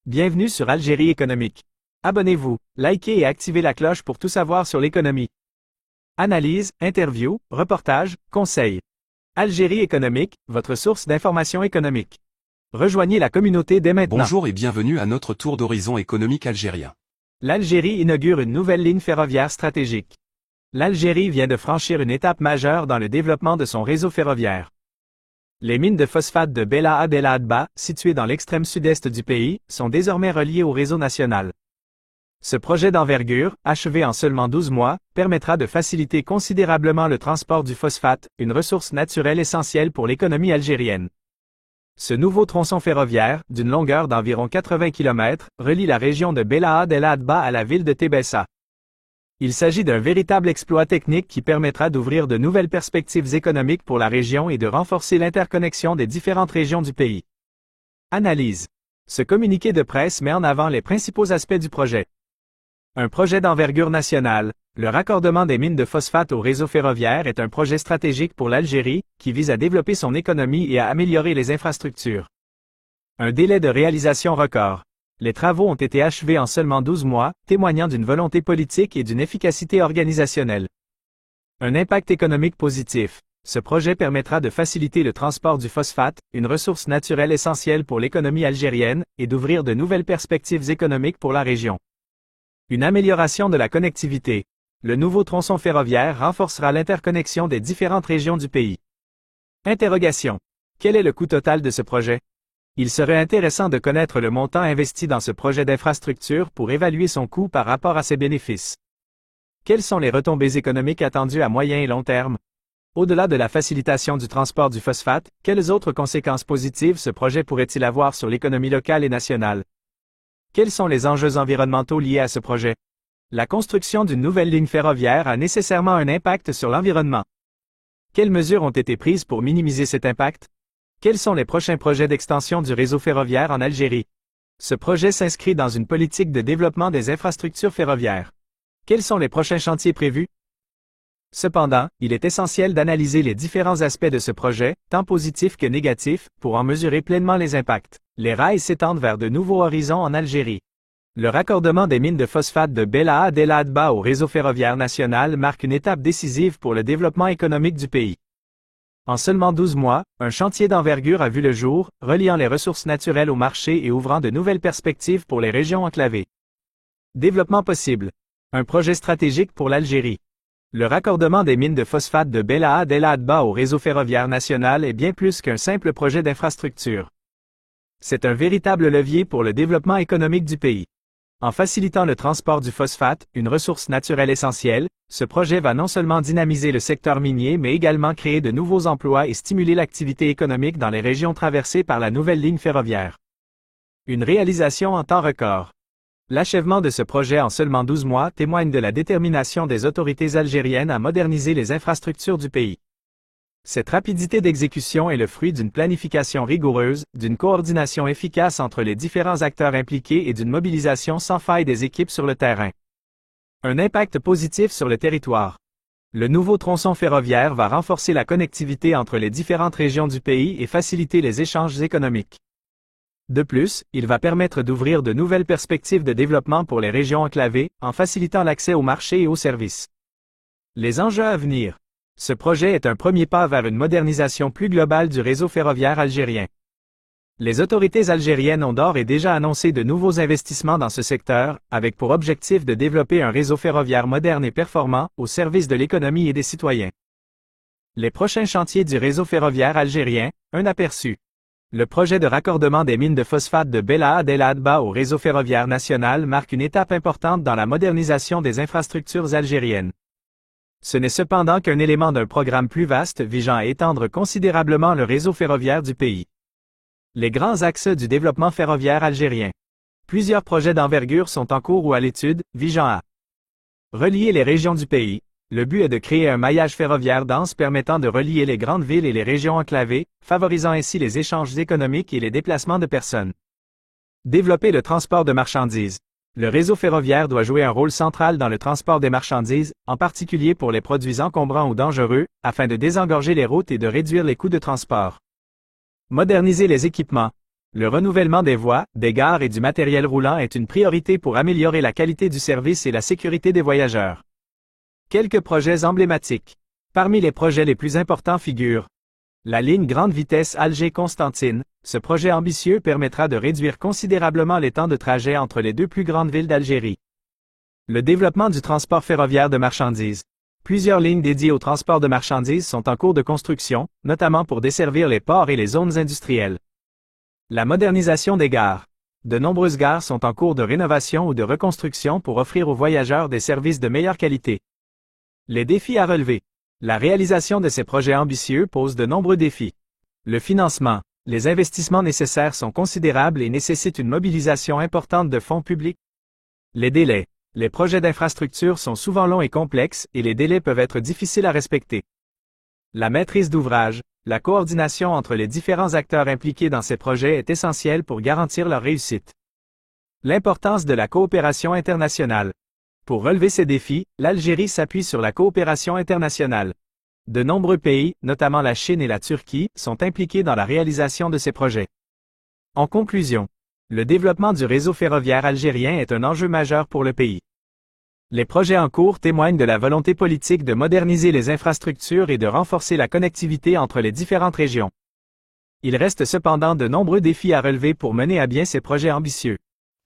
Bienvenue sur Algérie économique. Abonnez-vous, likez et activez la cloche pour tout savoir sur l'économie. Analyse, interview, reportage, conseils. Algérie économique, votre source d'information économique. Rejoignez la communauté dès maintenant. Bonjour et bienvenue à notre tour d'horizon économique algérien. L'Algérie inaugure une nouvelle ligne ferroviaire stratégique. L'Algérie vient de franchir une étape majeure dans le développement de son réseau ferroviaire. Les mines de phosphate de Bella El Adba, situées dans l'extrême sud-est du pays, sont désormais reliées au réseau national. Ce projet d'envergure, achevé en seulement 12 mois, permettra de faciliter considérablement le transport du phosphate, une ressource naturelle essentielle pour l'économie algérienne. Ce nouveau tronçon ferroviaire, d'une longueur d'environ 80 km, relie la région de Bella El Adba à la ville de Tébessa. Il s'agit d'un véritable exploit technique qui permettra d'ouvrir de nouvelles perspectives économiques pour la région et de renforcer l'interconnexion des différentes régions du pays. Analyse. Ce communiqué de presse met en avant les principaux aspects du projet. Un projet d'envergure nationale, le raccordement des mines de phosphate au réseau ferroviaire est un projet stratégique pour l'Algérie, qui vise à développer son économie et à améliorer les infrastructures. Un délai de réalisation record. Les travaux ont été achevés en seulement 12 mois, témoignant d'une volonté politique et d'une efficacité organisationnelle. Un impact économique positif. Ce projet permettra de faciliter le transport du phosphate, une ressource naturelle essentielle pour l'économie algérienne, et d'ouvrir de nouvelles perspectives économiques pour la région. Une amélioration de la connectivité. Le nouveau tronçon ferroviaire renforcera l'interconnexion des différentes régions du pays. Interrogation. Quel est le coût total de ce projet? Il serait intéressant de connaître le montant investi dans ce projet d'infrastructure pour évaluer son coût par rapport à ses bénéfices. Quelles sont les retombées économiques attendues à moyen et long terme? Au-delà de la facilitation du transport du phosphate, quelles autres conséquences positives ce projet pourrait-il avoir sur l'économie locale et nationale? Quels sont les enjeux environnementaux liés à ce projet? La construction d'une nouvelle ligne ferroviaire a nécessairement un impact sur l'environnement. Quelles mesures ont été prises pour minimiser cet impact? Quels sont les prochains projets d'extension du réseau ferroviaire en Algérie? Ce projet s'inscrit dans une politique de développement des infrastructures ferroviaires. Quels sont les prochains chantiers prévus? Cependant, il est essentiel d'analyser les différents aspects de ce projet, tant positifs que négatifs, pour en mesurer pleinement les impacts. Les rails s'étendent vers de nouveaux horizons en Algérie. Le raccordement des mines de phosphate de Bella El Adba au réseau ferroviaire national marque une étape décisive pour le développement économique du pays. En seulement 12 mois, un chantier d'envergure a vu le jour, reliant les ressources naturelles au marché et ouvrant de nouvelles perspectives pour les régions enclavées. Développement possible. Un projet stratégique pour l'Algérie. Le raccordement des mines de phosphate de Bella El Adba au réseau ferroviaire national est bien plus qu'un simple projet d'infrastructure. C'est un véritable levier pour le développement économique du pays. En facilitant le transport du phosphate, une ressource naturelle essentielle, ce projet va non seulement dynamiser le secteur minier mais également créer de nouveaux emplois et stimuler l'activité économique dans les régions traversées par la nouvelle ligne ferroviaire. Une réalisation en temps record. L'achèvement de ce projet en seulement 12 mois témoigne de la détermination des autorités algériennes à moderniser les infrastructures du pays. Cette rapidité d'exécution est le fruit d'une planification rigoureuse, d'une coordination efficace entre les différents acteurs impliqués et d'une mobilisation sans faille des équipes sur le terrain. Un impact positif sur le territoire. Le nouveau tronçon ferroviaire va renforcer la connectivité entre les différentes régions du pays et faciliter les échanges économiques. De plus, il va permettre d'ouvrir de nouvelles perspectives de développement pour les régions enclavées, en facilitant l'accès aux marchés et aux services. Les enjeux à venir. Ce projet est un premier pas vers une modernisation plus globale du réseau ferroviaire algérien. Les autorités algériennes ont d'ores et déjà annoncé de nouveaux investissements dans ce secteur, avec pour objectif de développer un réseau ferroviaire moderne et performant, au service de l'économie et des citoyens. Les prochains chantiers du réseau ferroviaire algérien, un aperçu. Le projet de raccordement des mines de phosphate de Bella El Adba au réseau ferroviaire national marque une étape importante dans la modernisation des infrastructures algériennes. Ce n'est cependant qu'un élément d'un programme plus vaste visant à étendre considérablement le réseau ferroviaire du pays. Les grands axes du développement ferroviaire algérien. Plusieurs projets d'envergure sont en cours ou à l'étude, visant à relier les régions du pays. Le but est de créer un maillage ferroviaire dense permettant de relier les grandes villes et les régions enclavées, favorisant ainsi les échanges économiques et les déplacements de personnes. Développer le transport de marchandises. Le réseau ferroviaire doit jouer un rôle central dans le transport des marchandises, en particulier pour les produits encombrants ou dangereux, afin de désengorger les routes et de réduire les coûts de transport. Moderniser les équipements. Le renouvellement des voies, des gares et du matériel roulant est une priorité pour améliorer la qualité du service et la sécurité des voyageurs. Quelques projets emblématiques. Parmi les projets les plus importants figurent la ligne grande vitesse Alger-Constantine. Ce projet ambitieux permettra de réduire considérablement les temps de trajet entre les deux plus grandes villes d'Algérie. Le développement du transport ferroviaire de marchandises. Plusieurs lignes dédiées au transport de marchandises sont en cours de construction, notamment pour desservir les ports et les zones industrielles. La modernisation des gares. De nombreuses gares sont en cours de rénovation ou de reconstruction pour offrir aux voyageurs des services de meilleure qualité. Les défis à relever. La réalisation de ces projets ambitieux pose de nombreux défis. Le financement. Les investissements nécessaires sont considérables et nécessitent une mobilisation importante de fonds publics. Les délais. Les projets d'infrastructure sont souvent longs et complexes et les délais peuvent être difficiles à respecter. La maîtrise d'ouvrage. La coordination entre les différents acteurs impliqués dans ces projets est essentielle pour garantir leur réussite. L'importance de la coopération internationale. Pour relever ces défis, l'Algérie s'appuie sur la coopération internationale. De nombreux pays, notamment la Chine et la Turquie, sont impliqués dans la réalisation de ces projets. En conclusion, le développement du réseau ferroviaire algérien est un enjeu majeur pour le pays. Les projets en cours témoignent de la volonté politique de moderniser les infrastructures et de renforcer la connectivité entre les différentes régions. Il reste cependant de nombreux défis à relever pour mener à bien ces projets ambitieux.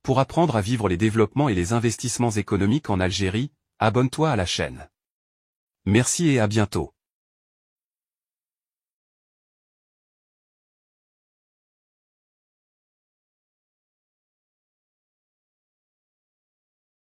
Pour apprendre à vivre les développements et les investissements économiques en Algérie, abonne-toi à la chaîne. Merci et à bientôt.